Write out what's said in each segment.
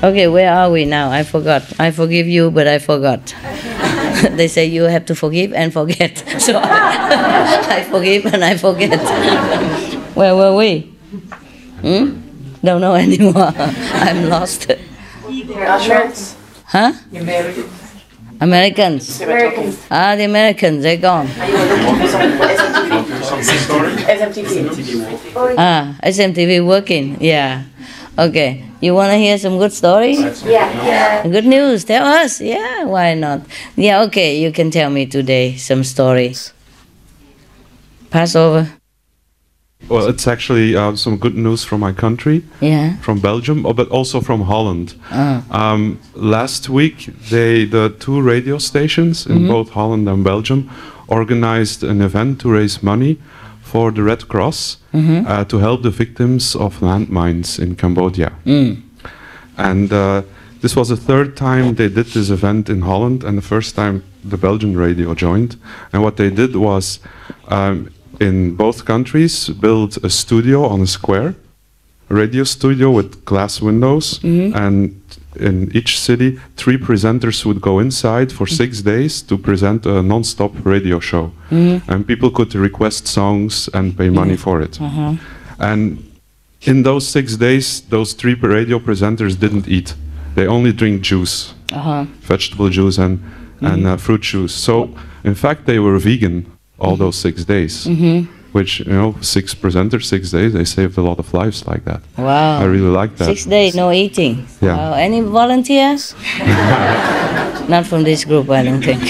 Okay, where are we now? I forgot. I forgive you, but I forgot. They say you have to forgive and forget. So I forgive and I forget. Where were we? Don't know anymore. I'm lost. Americans. Huh? Americans. Ah, the Americans, they're gone. SMTV. Ah, SMTV working, yeah. Okay, you want to hear some good story? Yeah. Good news, tell us. Yeah, why not? Yeah, okay, you can tell me today some stories. Passover. Well, it's actually some good news from my country, Yeah. from Belgium, but also from Holland. Last week, the two radio stations in both Holland and Belgium organized an event to raise money for the Red Cross to help the victims of landmines in Cambodia. And this was the third time they did this event in Holland, and the first time the Belgian radio joined. And what they did was, in both countries, build a studio on a square, a radio studio with glass windows, and in each city, 3 presenters would go inside for 6 days to present a non-stop radio show. And people could request songs and pay money for it. And in those 6 days, those 3 radio presenters didn't eat. They only drink juice, vegetable juice and fruit juice. So, in fact, they were vegan all those 6 days. Which, 6 presenters, 6 days, they saved a lot of lives like that. Wow. I really like that. 6 days, no eating. Yeah. Wow. Any volunteers? Not from this group, I don't think.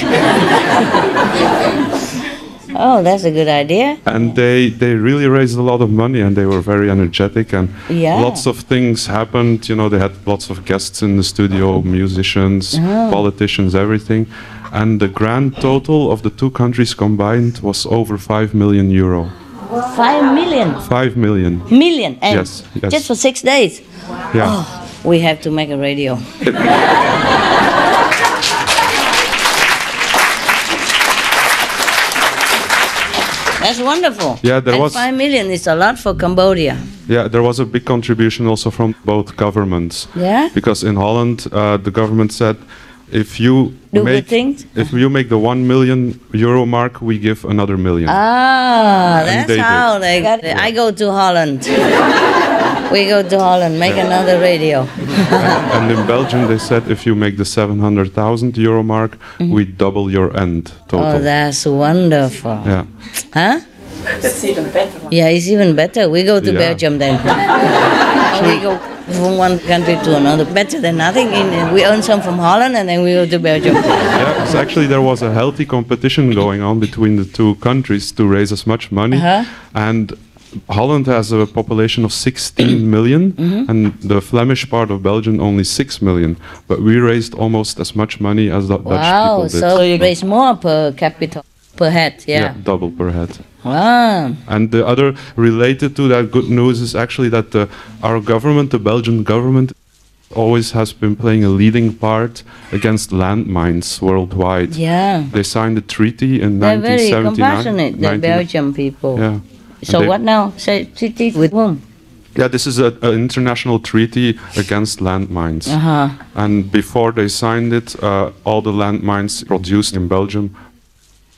Oh, that's a good idea. And they really raised a lot of money, and they were very energetic, and lots of things happened. They had lots of guests in the studio, musicians, politicians, everything. And the grand total of the two countries combined was over 5 million euro. 5 million? 5 million. Million? And Yes. just for 6 days? Yeah. Oh, we have to make a radio. That's wonderful. Yeah, there and was 5 million is a lot for Cambodia. Yeah, there was a big contribution also from both governments. Yeah? Because in Holland, the government said, if you make the 1 million euro mark, we give another million. Ah, that's how they got it. Yeah. I go to Holland. We go to Holland, make another radio. And in Belgium, they said if you make the 700,000 euro mark, we double your end total. Oh, that's wonderful. Yeah. Huh? That's even better. Yeah, it's even better. We go to Belgium then. We go from one country to another. Better than nothing. We earn some from Holland and then we go to Belgium. Yeah, so actually there was a healthy competition going on between the two countries to raise as much money. And Holland has a population of 16 million, and the Flemish part of Belgium only 6 million. But we raised almost as much money as the Dutch people did. So you raise more per capita, per head, Yeah, double per head. Wow. And the other related to that good news is actually that our government, the Belgian government, always has been playing a leading part against landmines worldwide. Yeah. They signed a treaty in They're 1979. very compassionate, the Belgian people. Yeah. So what now? Say treaty with whom? Yeah, this is an international treaty against landmines. And before they signed it, all the landmines produced in Belgium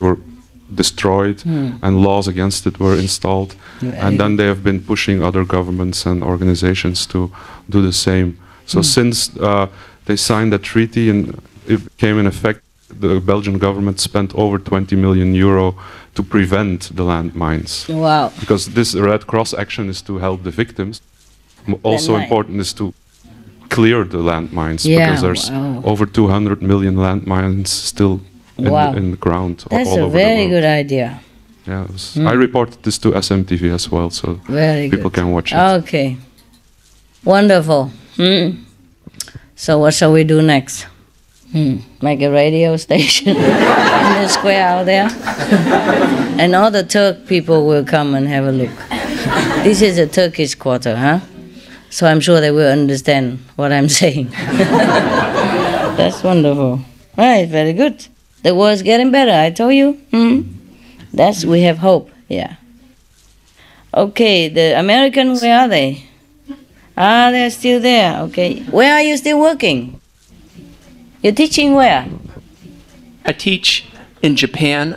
were destroyed and laws against it were installed. And then they have been pushing other governments and organizations to do the same. So since they signed that treaty and it came in effect, the Belgian government spent over 20 million euro to prevent the landmines. Wow. Because this Red Cross action is to help the victims. Also important is to clear the landmines, because there's over 200 million landmines still in the ground all over the world. That's a very good idea. Yeah, I reported this to SMTV as well, so people can watch it. Okay. Wonderful. So what shall we do next? Make a radio station in the square out there. And all the Turk people will come and have a look. This is a Turkish quarter, huh? So I'm sure they will understand what I'm saying. That's wonderful. Right, very good. The world's getting better, I told you. We have hope, yeah. Okay, the Americans, where are they? Ah, they're still there. Okay. Where are you still working? You're teaching where? I teach in Japan.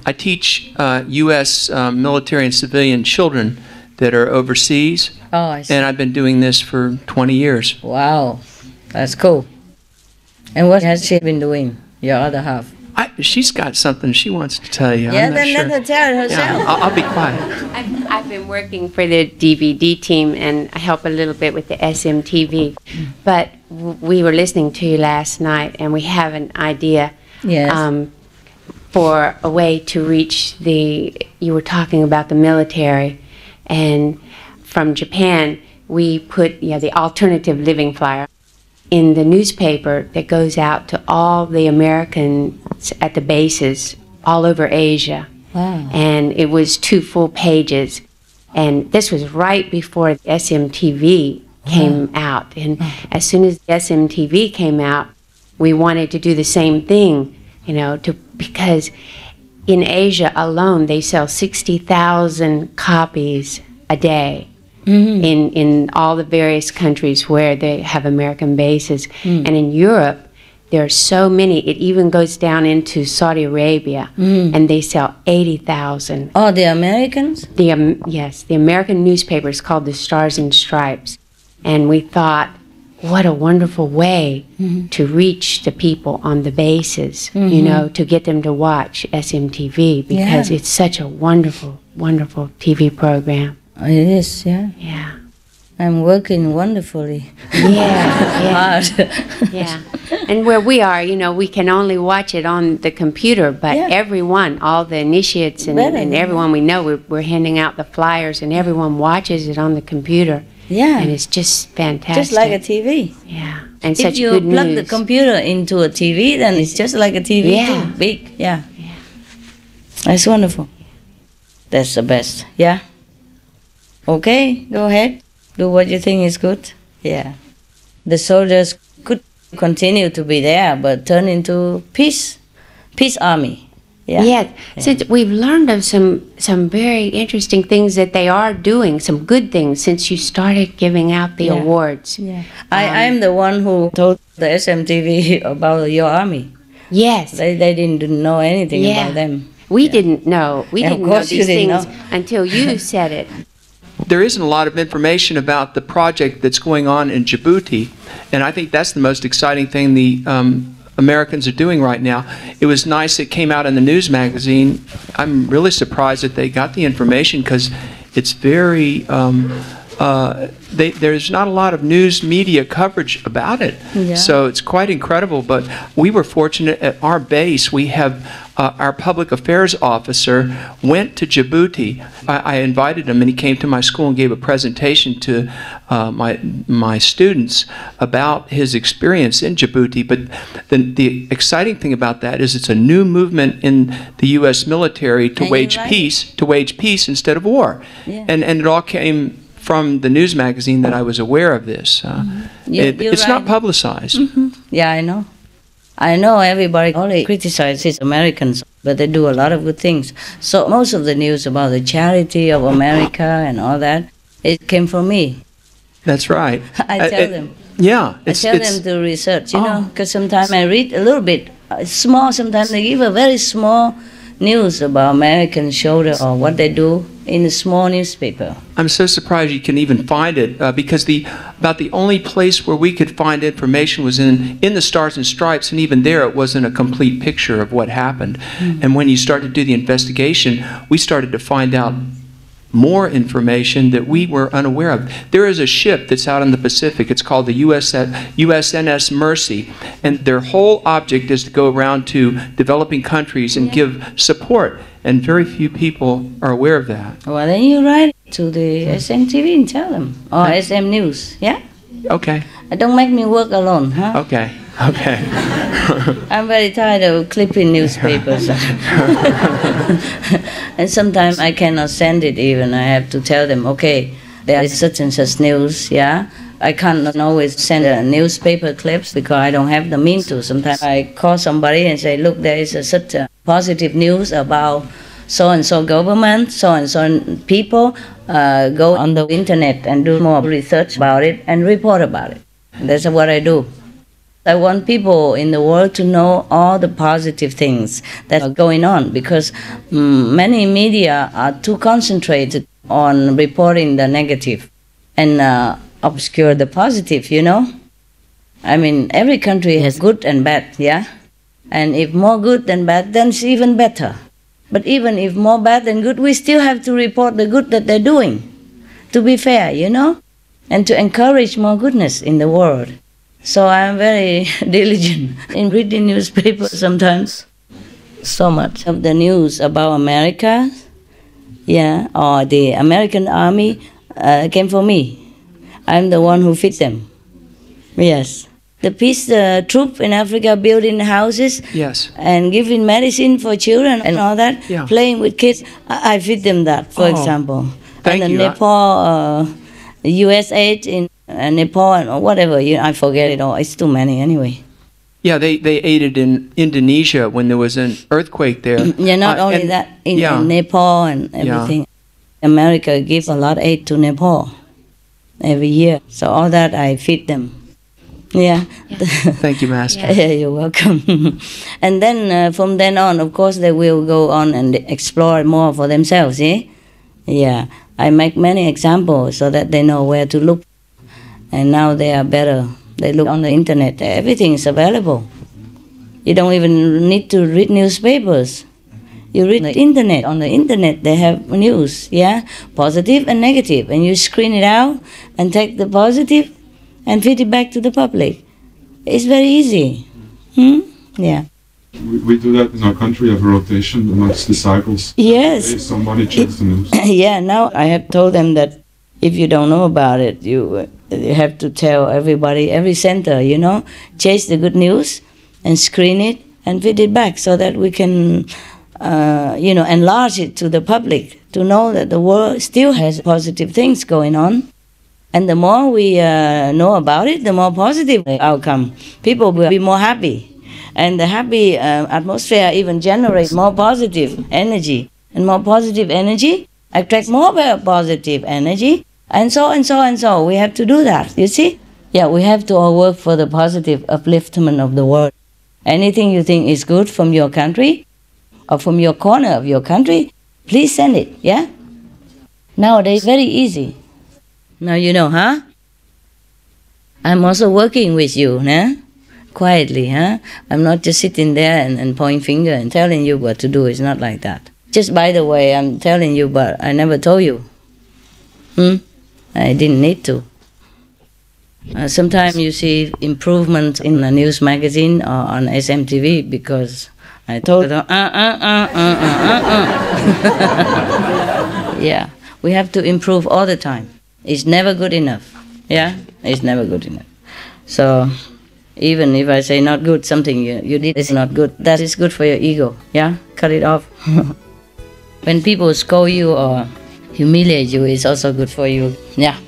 I teach U.S. Military and civilian children that are overseas. Oh, I see. And I've been doing this for 20 years. Wow, that's cool. And what has she been doing, your other half? She's got something she wants to tell you. Yeah, I'm not then sure. let her tell it herself. Yeah, I'll be quiet. I've been working for the DVD team, and I help a little bit with the SMTV. But we were listening to you last night, and we have an idea for a way to reach you were talking about the military, and from Japan, we put the alternative living flyer in the newspaper that goes out to all the Americans at the bases all over Asia. Wow. And it was 2 full pages. And this was right before SMTV came out. And as soon as SMTV came out, we wanted to do the same thing, because in Asia alone, they sell 60,000 copies a day. Mm-hmm. In all the various countries where they have American bases. And in Europe, there are so many, it even goes down into Saudi Arabia, and they sell 80,000. Oh, the Americans? Yes, the American newspaper is called the Stars and Stripes. And we thought, what a wonderful way to reach the people on the bases, to get them to watch SMTV, because it's such a wonderful, wonderful TV program. It is, yeah. Yeah. I'm working wonderfully. Yeah. Hard. Yeah. And where we are, we can only watch it on the computer, but everyone, all the initiates and everyone we know, we're handing out the flyers, and everyone watches it on the computer. Yeah. And it's just fantastic. Just like a TV. Yeah. And if such you good plug news. the computer into a TV, then it's just like a TV Yeah. too. Big, yeah. That's wonderful. That's the best, yeah? Okay, go ahead. Do what you think is good. Yeah. The soldiers could continue to be there, but turn into peace army. Yeah. Yeah. Since we've learned of some very interesting things that they are doing, some good things since you started giving out the awards. Yeah. I'm the one who told the SMTV about your army. Yes. They didn't know anything about them. We didn't know. We didn't know course you these didn't things know. until you said it. There isn't a lot of information about the project that's going on in Djibouti, and I think that's the most exciting thing the Americans are doing right now. It was nice it came out in the news magazine. I'm really surprised that they got the information, because it's very there's not a lot of news media coverage about it. Yeah. So it's quite incredible. But we were fortunate at our base. We have our public affairs officer went to Djibouti. I invited him, and he came to my school and gave a presentation to my students about his experience in Djibouti. But the exciting thing about that is it's a new movement in the U.S. military to wage peace instead of war. Yeah. And it all came from the news magazine that I was aware of this. It's not publicized. Yeah, I know. I know everybody only criticizes Americans, but they do a lot of good things. So most of the news about the charity of America and all that, it came from me. That's right. I tell them. Yeah. I tell them to research, because sometimes I read a little bit, small, sometimes they give a very small news about American shoulder or what they do in a small newspaper. I'm so surprised you can even find it, because about the only place where we could find information was in the Stars and Stripes, and even there it wasn't a complete picture of what happened. And when you start to do the investigation, we started to find out more information that we were unaware of. There is a ship that's out in the Pacific. It's called the USNS Mercy, and their whole object is to go around to developing countries and give support, and very few people are aware of that. Well, then you write to the SMTV and tell them, or SM News, yeah? Okay. Don't make me work alone, huh? Okay. I'm very tired of clipping newspapers. And sometimes I cannot send it even. I have to tell them, okay, there is such and such news, yeah? I can't always send a newspaper clips because I don't have the means to. Sometimes I call somebody and say, look, there is such a positive news about so and so government, so and so people go on the internet and do more research about it and report about it. That's what I do. I want people in the world to know all the positive things that are going on, because many media are too concentrated on reporting the negative and obscure the positive, you know. I mean, every country has good and bad, yeah? And if more good than bad, then it's even better. But even if more bad than good, we still have to report the good that they're doing, to be fair, you know, and to encourage more goodness in the world. So I'm very diligent in reading newspapers sometimes. So much of the news about America, yeah, or the American army came from me. I'm the one who feed them. Yes. The peace troop in Africa building houses, Yes. and giving medicine for children and all that, Yeah. playing with kids. I feed them that, for example. Thank and you. the Nepal, U.S. aid in Nepal and whatever, I forget it all. It's too many anyway. Yeah, they aided in Indonesia when there was an earthquake there. Yeah, not only and- that, in yeah. Nepal and everything. America gives a lot of aid to Nepal every year. So all that I feed them. Yeah. Thank you, Master. Yeah, you're welcome. And then from then on, of course, they will go on and explore more for themselves, eh? Yeah. I make many examples so that they know where to look. And now they are better. They look on the internet. Everything is available. You don't even need to read newspapers. You read the internet. On the internet, they have news, yeah? Positive and negative. And you screen it out and take the positive and feed it back to the public. It's very easy. Yeah. We do that in our country, have a rotation amongst disciples. Yes. Hey, somebody checks the news. Yeah, now I have told them that if you don't know about it, you have to tell everybody, every center, you know, chase the good news and screen it and feed it back so that we can, enlarge it to the public to know that the world still has positive things going on. And the more we know about it, the more positive the outcome. People will be more happy. And the happy atmosphere even generates more positive energy. And more positive energy attracts more positive energy. And so and so and so. We have to do that, you see? Yeah, we have to all work for the positive upliftment of the world. Anything you think is good from your country or from your corner of your country, please send it, yeah? Nowadays, very easy. Now you know, huh? I'm also working with you, huh? Quietly, huh? I'm not just sitting there and pointing finger and telling you what to do. It's not like that. Just by the way, I'm telling you, but I never told you. I didn't need to. Sometimes you see improvement in a news magazine or on SMTV because I told them, Yeah, we have to improve all the time. It's never good enough. Yeah, it's never good enough. So even if I say not good, something you did is not good, that is good for your ego. Yeah, cut it off. When people scold you or humiliate you, it's also good for you. Yeah.